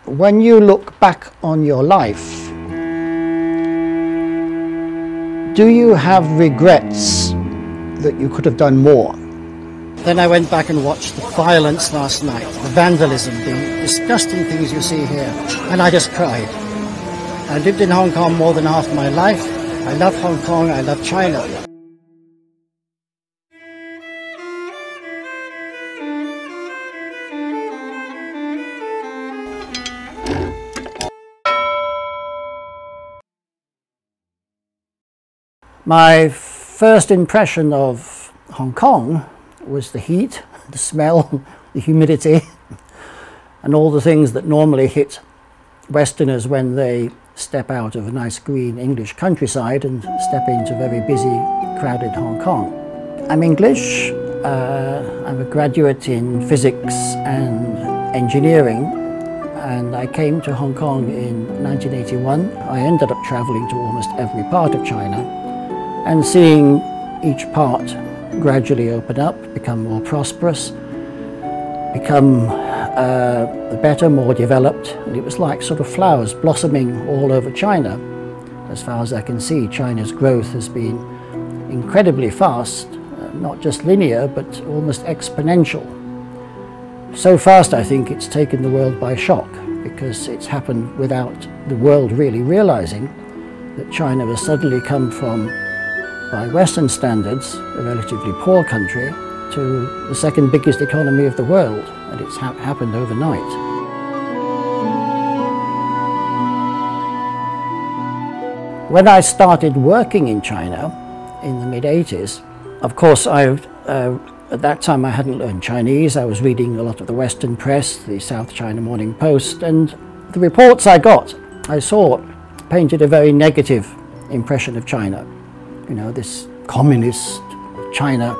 When you look back on your life, do you have regrets that you could have done more? Then I went back and watched the violence last night, the vandalism, the disgusting things you see here, and I just cried. I lived in Hong Kong more than half my life. I love Hong Kong, I love China. My first impression of Hong Kong was the heat, the smell, the humidity, and all the things that normally hit Westerners when they step out of a nice green English countryside and step into very busy, crowded Hong Kong. I'm English, I'm a graduate in physics and engineering, and I came to Hong Kong in 1981. I ended up travelling to almost every part of China and seeing each part gradually open up, become more prosperous, become better, more developed, and it was like sort of flowers blossoming all over China. As far as I can see, China's growth has been incredibly fast, not just linear, but almost exponential. So fast, I think, it's taken the world by shock, because it's happened without the world really realizing that China has suddenly come from, by Western standards, a relatively poor country, to the second biggest economy of the world, and it's happened overnight. When I started working in China in the mid-80s, of course, at that time I hadn't learned Chinese. I was reading a lot of the Western press, the South China Morning Post, and the reports I got, I saw, painted a very negative impression of China. You know, this communist China.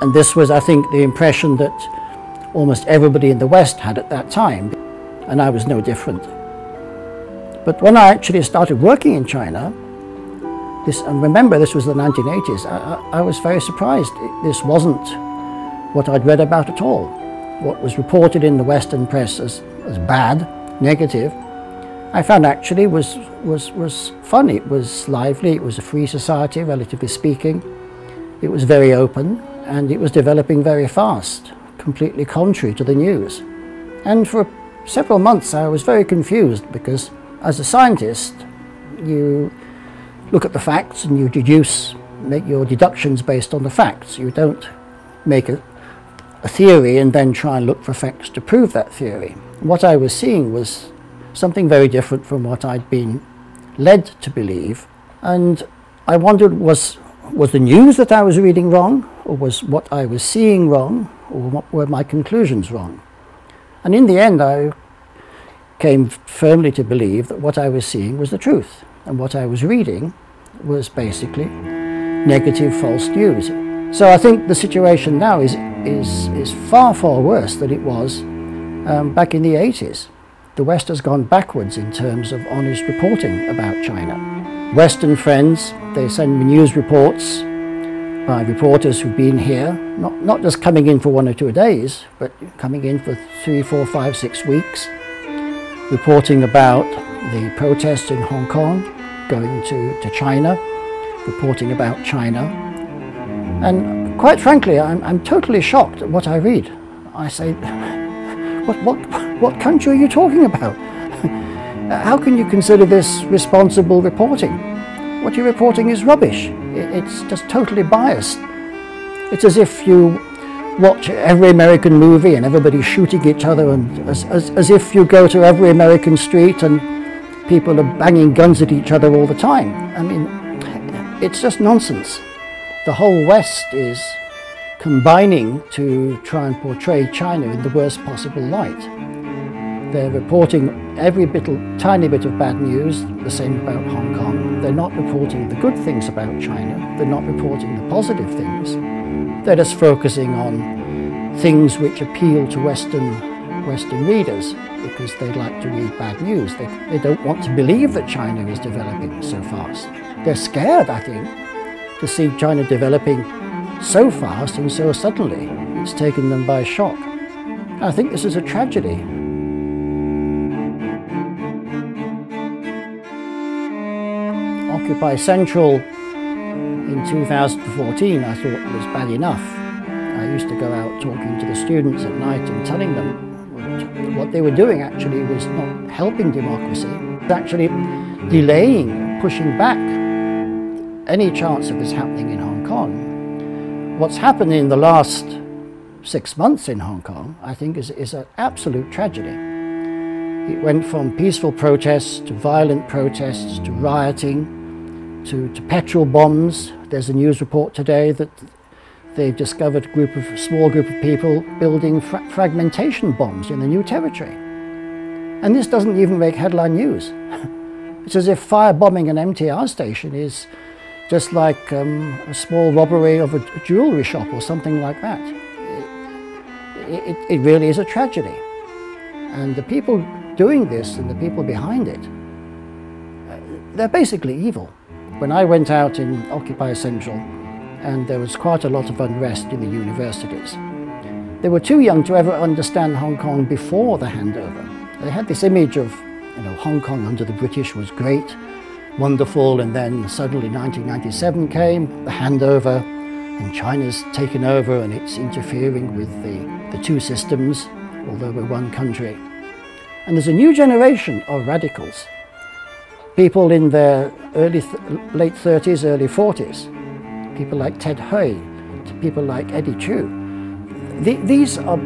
And this was, I think, the impression that almost everybody in the West had at that time, and I was no different. But when I actually started working in China, and remember this was the 1980s, I was very surprised. This wasn't what I'd read about at all. What was reported in the Western press as bad, negative, I found actually was fun. It was lively, it was a free society, relatively speaking. It was very open, and it was developing very fast, completely contrary to the news. And for several months I was very confused, because as a scientist you look at the facts and you make your deductions based on the facts. You don't make a theory and then try and look for facts to prove that theory. What I was seeing was something very different from what I'd been led to believe, and I wondered, was the news that I was reading wrong, or was what I was seeing wrong, or were my conclusions wrong? And in the end I came firmly to believe that what I was seeing was the truth, and what I was reading was basically negative, false news. So I think the situation now is far, far worse than it was back in the 80s. The West has gone backwards in terms of honest reporting about China. Western friends, they send me news reports by reporters who've been here, not just coming in for 1 or 2 days, but coming in for 3, 4, 5, 6 weeks, reporting about the protests in Hong Kong, going to China, reporting about China. And quite frankly, I'm totally shocked at what I read. I say, what country are you talking about? How can you consider this responsible reporting? What you're reporting is rubbish. It's just totally biased. It's as if you watch every American movie and everybody's shooting each other, and as if you go to every American street and people are banging guns at each other all the time. I mean, it's just nonsense. The whole West is combining to try and portray China in the worst possible light. They're reporting every tiny bit of bad news, the same about Hong Kong. They're not reporting the good things about China. They're not reporting the positive things. They're just focusing on things which appeal to Western readers, because they like to read bad news. They don't want to believe that China is developing so fast. They're scared, I think, to see China developing so fast and so suddenly. It's taken them by shock. I think this is a tragedy. Occupy Central in 2014 I thought was bad enough. I used to go out talking to the students at night and telling them what they were doing actually was not helping democracy. It's actually delaying, pushing back any chance of this happening in Hong Kong. What's happened in the last 6 months in Hong Kong, I think, is an absolute tragedy. It went from peaceful protests to violent protests to rioting to petrol bombs. There's a news report today that they've discovered a small group of people building fragmentation bombs in the new territory. And this doesn't even make headline news. It's as if firebombing an MTR station is just like a small robbery of a jewellery shop or something like that. It really is a tragedy. And the people doing this and the people behind it, they're basically evil. When I went out in Occupy Central, and there was quite a lot of unrest in the universities, they were too young to ever understand Hong Kong before the handover. They had this image of, Hong Kong under the British was great, wonderful, and then suddenly 1997 came, the handover, and China's taken over and it's interfering with the two systems, although we're one country. And there's a new generation of radicals, people in their late 30s, early 40s, people like Ted Hui, people like Eddie Chu. These are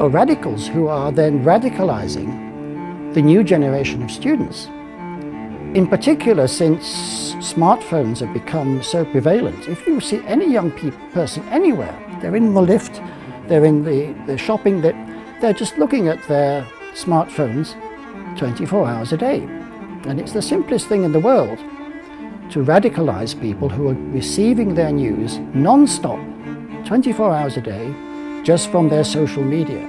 radicals who are then radicalizing the new generation of students. In particular, since smartphones have become so prevalent, if you see any young person anywhere, they're in the lift, they're in the shopping, they're just looking at their smartphones 24 hours a day. And it's the simplest thing in the world to radicalize people who are receiving their news non-stop, 24 hours a day, just from their social media.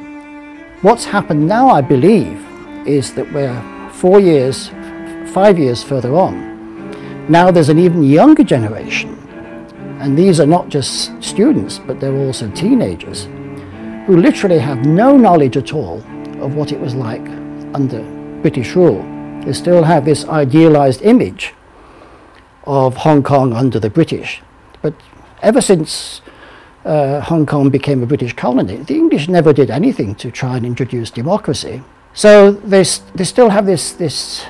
What's happened now, I believe, is that we're 5 years further on. Now there's an even younger generation, and these are not just students, but they're also teenagers, who literally have no knowledge at all of what it was like under British rule. They still have this idealized image of Hong Kong under the British. But ever since Hong Kong became a British colony, the English never did anything to try and introduce democracy. So they still have this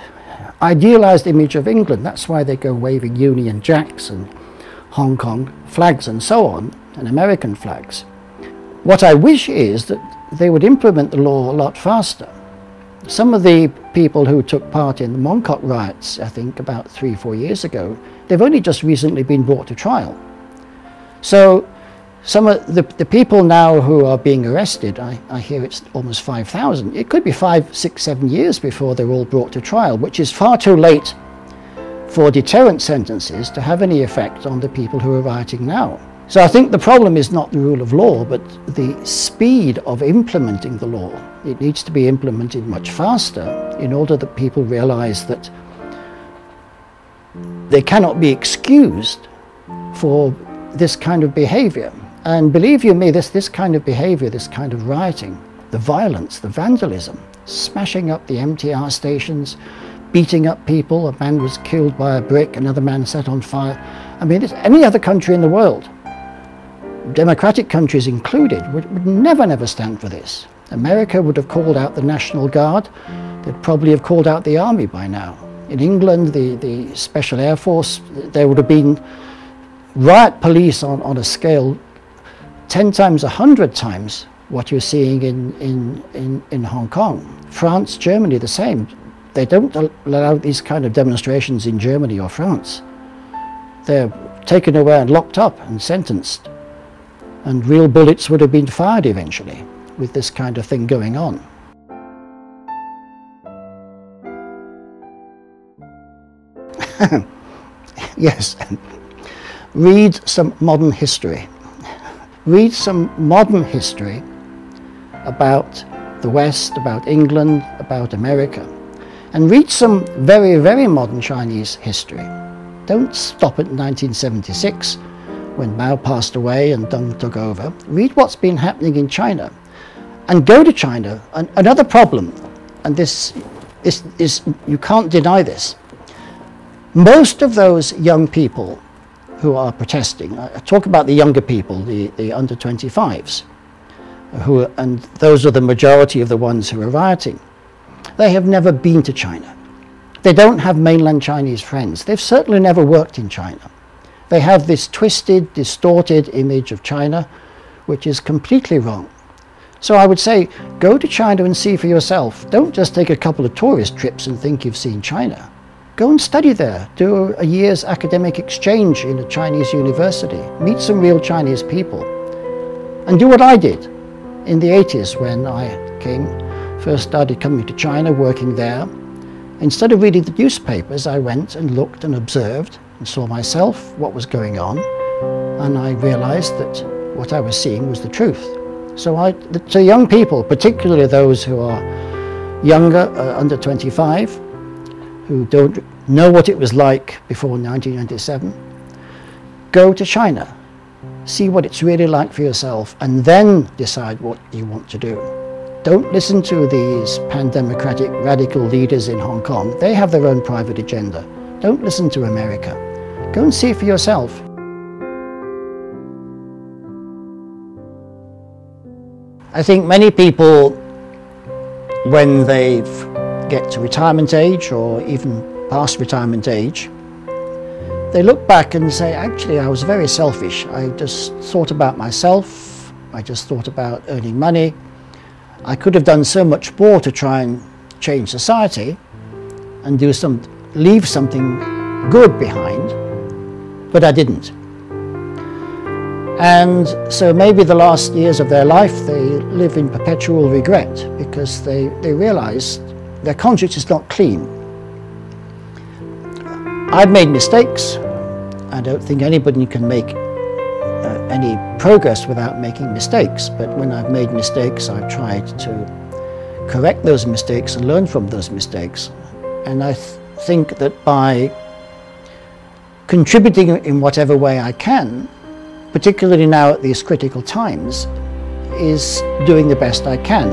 idealized image of England. That's why they go waving Union Jacks and Hong Kong flags and so on, and American flags. What I wish is that they would implement the law a lot faster. Some of the people who took part in the Mong Kok riots, I think about 3-4 years ago, they've only just recently been brought to trial. So some of the people now who are being arrested, I hear it's almost 5,000. It could be 5, 6, 7 years before they're all brought to trial, which is far too late for deterrent sentences to have any effect on the people who are rioting now. So I think the problem is not the rule of law, but the speed of implementing the law. It needs to be implemented much faster in order that people realize that they cannot be excused for this kind of behavior. And believe you me, this kind of behavior, this kind of rioting, the violence, the vandalism, smashing up the MTR stations, beating up people, a man was killed by a brick, another man set on fire. I mean, any other country in the world, democratic countries included, would never stand for this. America would have called out the National Guard. They'd probably have called out the army by now. In England, the Special Air Force, there would have been riot police on a scale 10 times, 100 times what you're seeing in Hong Kong. France, Germany, the same. They don't allow these kind of demonstrations in Germany or France. They're taken away and locked up and sentenced. And real bullets would have been fired eventually with this kind of thing going on. Yes, read some modern history. Read some modern history about the West, about England, about America. And read some very, very modern Chinese history. Don't stop at 1976. When Mao passed away and Deng took over. Read what's been happening in China and go to China. Another problem, and this is, you can't deny this, Most of those young people who are protesting, I talk about the younger people, the under 25s, and those are the majority of the ones who are rioting. They have never been to China. They don't have mainland Chinese friends. They've certainly never worked in China. They have this twisted, distorted image of China, which is completely wrong. So I would say, go to China and see for yourself. Don't just take a couple of tourist trips and think you've seen China. Go and study there. Do a year's academic exchange in a Chinese university. Meet some real Chinese people. And do what I did in the 80s when I first started coming to China, working there. Instead of reading the newspapers, I went and looked and observed and saw myself what was going on, and I realized that what I was seeing was the truth. So to young people, particularly those who are younger, under 25, who don't know what it was like before 1997, go to China, see what it's really like for yourself, and then decide what you want to do. Don't listen to these pan-democratic radical leaders in Hong Kong. They have their own private agenda. Don't listen to America. Go and see for yourself. I think many people, when they get to retirement age or even past retirement age, they look back and say, actually, I was very selfish. I just thought about myself. I just thought about earning money. I could have done so much more to try and change society and leave something good behind, but I didn't. And so maybe the last years of their life they live in perpetual regret because they realize their conscience is not clean. I've made mistakes. I don't think anybody can make any progress without making mistakes, but when I've made mistakes, I've tried to correct those mistakes and learn from those mistakes. And I think that by contributing in whatever way I can, particularly now at these critical times, is doing the best I can.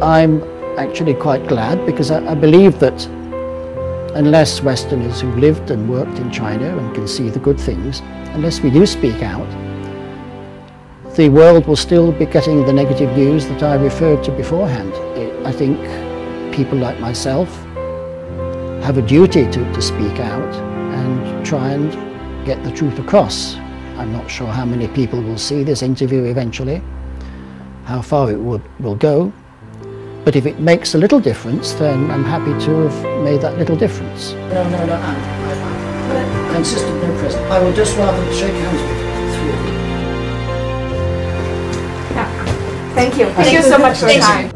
I'm actually quite glad because I believe that unless Westerners who've lived and worked in China and can see the good things, unless we do speak out, the world will still be getting the negative news that I referred to beforehand. I think people like myself have a duty to speak out and try and get the truth across. I'm not sure how many people will see this interview eventually, how far it will go, but if it makes a little difference, then I'm happy to have made that little difference. No, I insist on no present. I would just rather shake hands with the three of you. Thank you. Thank you so much for your time.